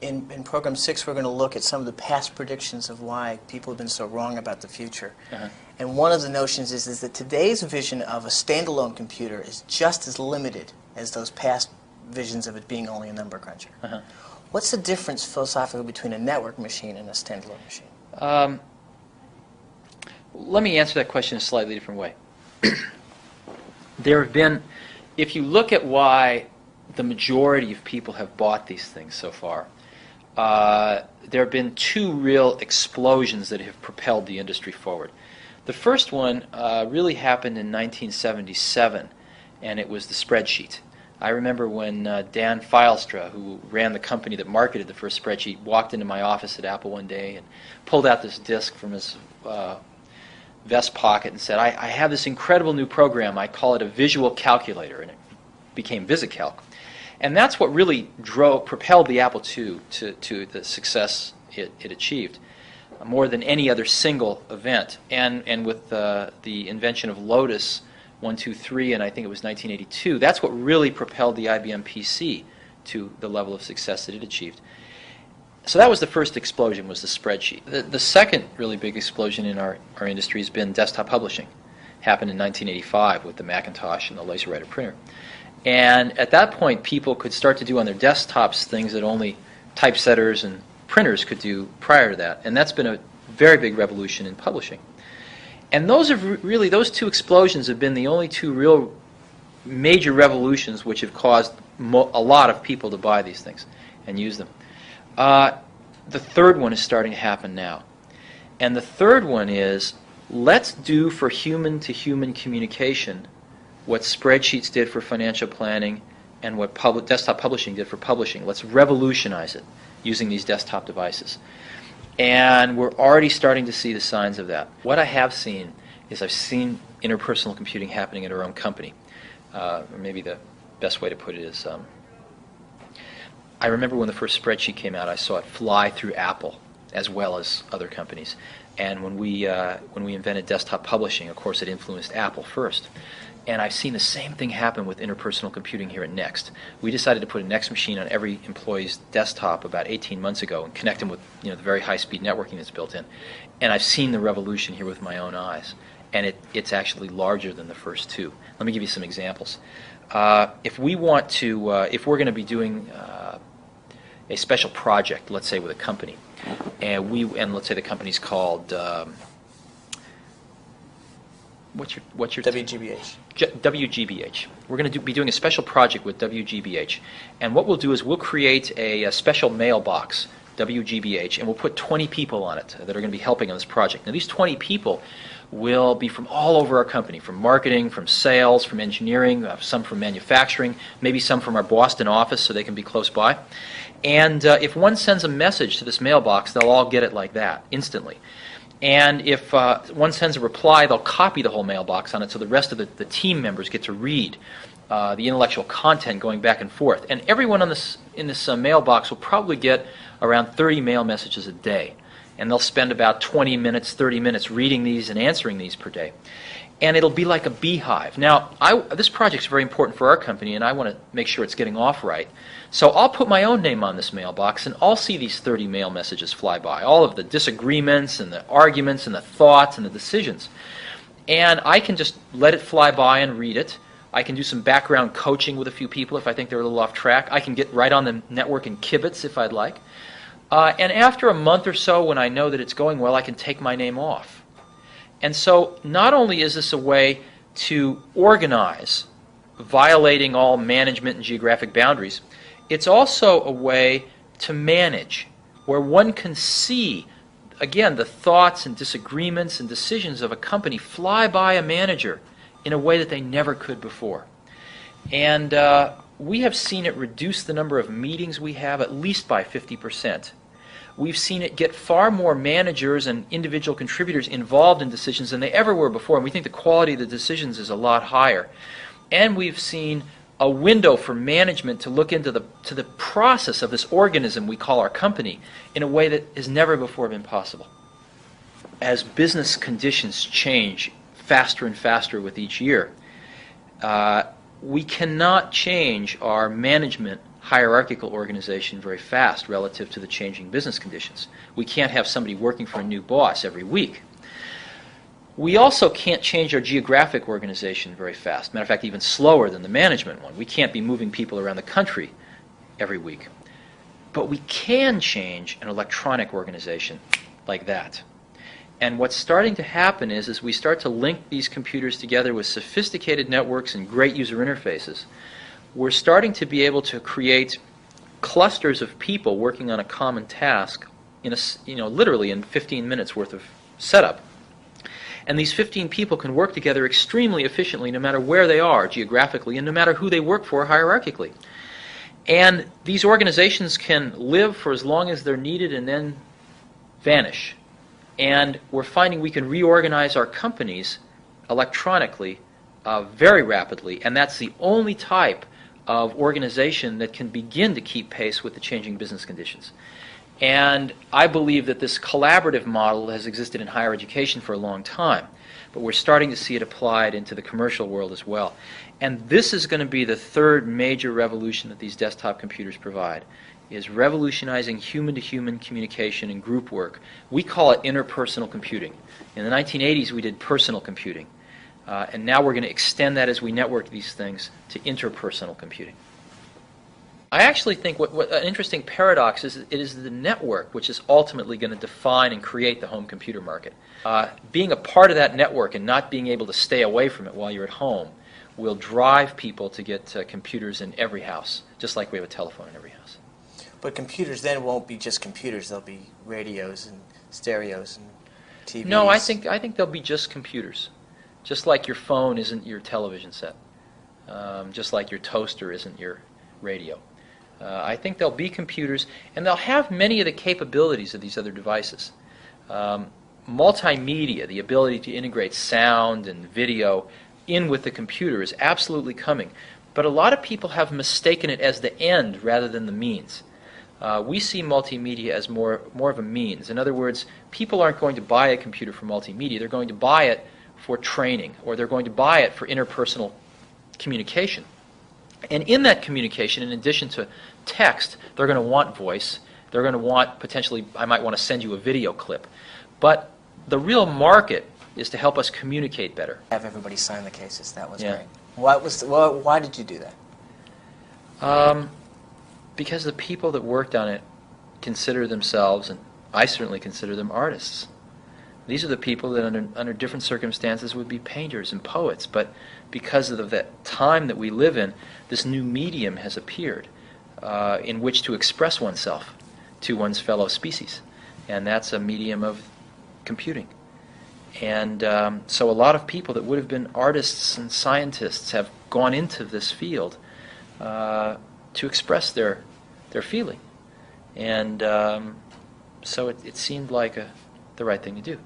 in Program 6, we're going to look at some of the past predictions of why people have been so wrong about the future. And one of the notions is that today's vision of a standalone computer is just as limited as those past visions of it being only a number cruncher. What's the difference philosophically between a network machine and a standalone machine? Let me answer that question in a slightly different way. There have been, if you look at why the majority of people have bought these things so far, there have been two real explosions that have propelled the industry forward. The first one really happened in 1977, and it was the spreadsheet. I remember when Dan Filestra, who ran the company that marketed the first spreadsheet, walked into my office at Apple one day and pulled out this disk from his vest pocket and said, I have this incredible new program. I call it a visual calculator, and it became VisiCalc. And that's what really propelled the Apple II to the success it achieved, more than any other single event. And with the invention of Lotus 123, and I think it was 1982, that's what really propelled the IBM PC to the level of success that it achieved. So that was the first explosion, was the spreadsheet. The second really big explosion in our industry has been desktop publishing. Happened in 1985 with the Macintosh and the LaserWriter printer. And at that point, people could start to do on their desktops things that only typesetters and printers could do prior to that. And that's been a very big revolution in publishing. And those two explosions have been the only two real major revolutions which have caused a lot of people to buy these things and use them. The third one is starting to happen now. And the third one is, let's do for human-to-human communication what spreadsheets did for financial planning and what desktop publishing did for publishing. Let's revolutionize it using these desktop devices. And we're already starting to see the signs of that. What I have seen is I've seen interpersonal computing happening at our own company. Or maybe the best way to put it is, I remember when the first spreadsheet came out, I saw it fly through Apple as well as other companies. And when we invented desktop publishing, of course, it influenced Apple first. And I've seen the same thing happen with interpersonal computing here at Next. We decided to put a Next machine on every employee's desktop about 18 months ago and connect them with the very high-speed networking that's built in. And I've seen the revolution here with my own eyes. And it's actually larger than the first two. Let me give you some examples. If we're going to be doing a special project, let's say with a company, and let's say the company's called what's your WGBH. WGBH. We're going to be doing a special project with WGBH, and what we'll do is we'll create a special mailbox, WGBH, and we'll put 20 people on it that are going to be helping on this project. Now, these 20 people will be from all over our company, from marketing, from sales, from engineering, some from manufacturing, maybe some from our Boston office so they can be close by. And if one sends a message to this mailbox, they'll all get it like that, instantly. And if one sends a reply, they'll copy the whole mailbox on it so the rest of the team members get to read the intellectual content going back and forth. And everyone in this mailbox will probably get around 30 mail messages a day. And they'll spend about 20 minutes, 30 minutes reading these and answering these per day. And it'll be like a beehive. Now, this project's very important for our company, and I want to make sure it's getting off right. So I'll put my own name on this mailbox, and I'll see these 30 mail messages fly by, all of the disagreements and the arguments and the thoughts and the decisions. And I can just let it fly by and read it. I can do some background coaching with a few people if I think they're a little off track. I can get right on the network and kibitz if I'd like. And after a month or so, when I know that it's going well, I can take my name off. And so not only is this a way to organize, violating all management and geographic boundaries, it's also a way to manage, where one can see, again, the thoughts and disagreements and decisions of a company fly by a manager in a way that they never could before. And we have seen it reduce the number of meetings we have at least by 50%. We've seen it get far more managers and individual contributors involved in decisions than they ever were before, and we think the quality of the decisions is a lot higher. And we've seen a window for management to look into the process of this organism we call our company in a way that has never before been possible. As business conditions change faster and faster with each year, we cannot change our management hierarchical organization very fast relative to the changing business conditions. We can't have somebody working for a new boss every week. We also can't change our geographic organization very fast. Matter of fact, even slower than the management one. We can't be moving people around the country every week. But we can change an electronic organization like that. And what's starting to happen is we start to link these computers together with sophisticated networks and great user interfaces. We're starting to be able to create clusters of people working on a common task in literally in 15 minutes worth of setup. And these 15 people can work together extremely efficiently no matter where they are geographically and no matter who they work for hierarchically. And these organizations can live for as long as they're needed and then vanish. And we're finding we can reorganize our companies electronically very rapidly, and that's the only type of organization that can begin to keep pace with the changing business conditions. And I believe that this collaborative model has existed in higher education for a long time, but we're starting to see it applied into the commercial world as well. And this is going to be the third major revolution that these desktop computers provide, is revolutionizing human-to-human communication and group work. We call it interpersonal computing. In the 1980s, we did personal computing. And now we're going to extend that as we network these things to interpersonal computing. I actually think what an interesting paradox is, it is the network which is ultimately going to define and create the home computer market. Being a part of that network and not being able to stay away from it while you're at home will drive people to get computers in every house, just like we have a telephone in every house. But computers then won't be just computers. They'll be radios and stereos and TVs. No, I think they'll be just computers. Just like your phone isn't your television set. Just like your toaster isn't your radio. I think they'll be computers, and they'll have many of the capabilities of these other devices. Multimedia, the ability to integrate sound and video in with the computer, is absolutely coming. But a lot of people have mistaken it as the end rather than the means. We see multimedia as more of a means. In other words, people aren't going to buy a computer for multimedia. They're going to buy it for training, or they're going to buy it for interpersonal communication. And in that communication, in addition to text, they're going to want voice. They're going to want, potentially, I might want to send you a video clip. But the real market is to help us communicate better. Have everybody sign the cases. That was great. Why did you do that? Because the people that worked on it consider themselves, and I certainly consider them, artists. These are the people that under different circumstances would be painters and poets, but because of that time that we live in, this new medium has appeared in which to express oneself to one's fellow species, and that's a medium of computing. And so a lot of people that would have been artists and scientists have gone into this field to express their feeling. And so it seemed like the right thing to do.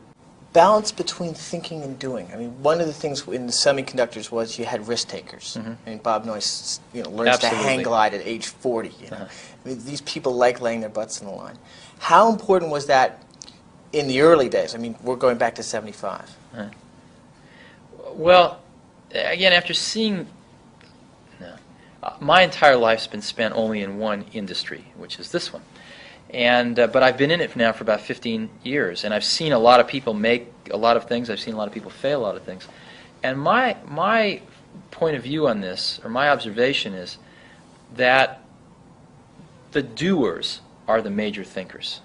Balance between thinking and doing. I mean, one of the things in the semiconductors was you had risk takers. Mm-hmm. I mean, Bob Noyce, learns Absolutely. to hang glide at age 40. I mean, these people like laying their butts on the line. How important was that in the early days? I mean, we're going back to 75. Well, again, after seeing, my entire life's been spent only in one industry, which is this one. And but I've been in it now for about 15 years, and I've seen a lot of people make a lot of things. I've seen a lot of people fail a lot of things. And my point of view on this, or my observation, is that the doers are the major thinkers.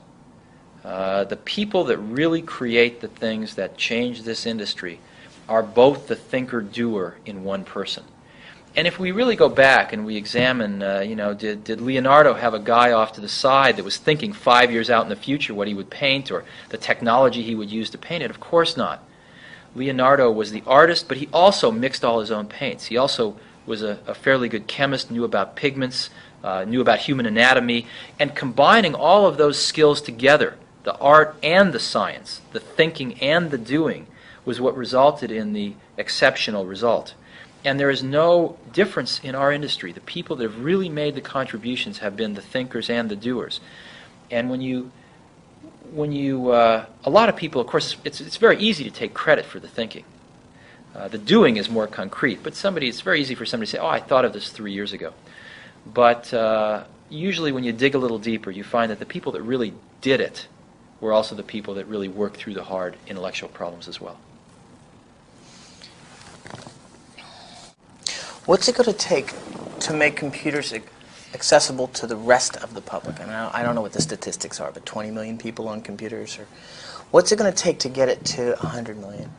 The people that really create the things that change this industry are both the thinker-doer in one person. And if we really go back and we examine, did Leonardo have a guy off to the side that was thinking 5 years out in the future what he would paint or the technology he would use to paint it? Of course not. Leonardo was the artist, but he also mixed all his own paints. He also was a fairly good chemist, knew about pigments, knew about human anatomy, and combining all of those skills together, the art and the science, the thinking and the doing, was what resulted in the exceptional result. And there is no difference in our industry. The people that have really made the contributions have been the thinkers and the doers. And when you a lot of people, of course, it's very easy to take credit for the thinking. The doing is more concrete, but it's very easy for somebody to say, "Oh, I thought of this 3 years ago." But usually when you dig a little deeper, you find that the people that really did it were also the people that really worked through the hard intellectual problems as well. What's it going to take to make computers accessible to the rest of the public? I mean, I don't know what the statistics are, but 20 million people on computers? Or what's it going to take to get it to 100 million?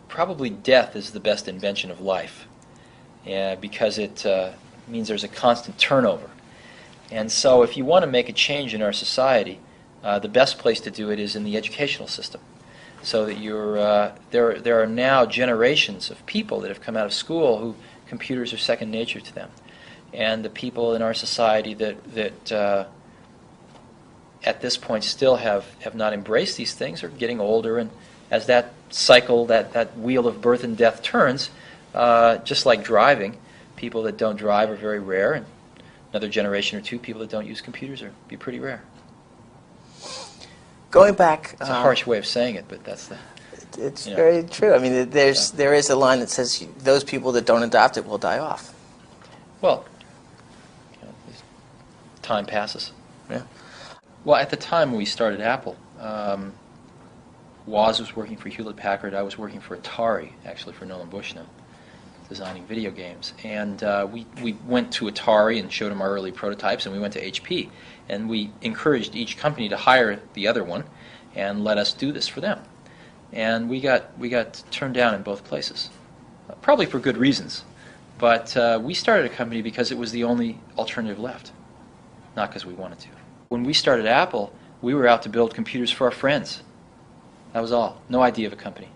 Probably death is the best invention of life, because it means there's a constant turnover. And so if you want to make a change in our society, the best place to do it is in the educational system. So that there are now generations of people that have come out of school who computers are second nature to them. And the people in our society that at this point still have not embraced these things are getting older, and as that cycle, that wheel of birth and death turns, just like driving, people that don't drive are very rare, and another generation or two, people that don't use computers are be pretty rare. Going back, it's a harsh way of saying it, but that's the. It's very true. I mean, there is a line that says those people that don't adopt it will die off. Well, time passes. Yeah. Well, at the time we started Apple, Woz was working for Hewlett-Packard. I was working for Atari, actually for Nolan Bushnell, designing video games. And we went to Atari and showed them our early prototypes, and we went to HP. And we encouraged each company to hire the other one and let us do this for them. And we got turned down in both places, probably for good reasons. But we started a company because it was the only alternative left, not because we wanted to. When we started Apple, we were out to build computers for our friends. That was all. No idea of a company.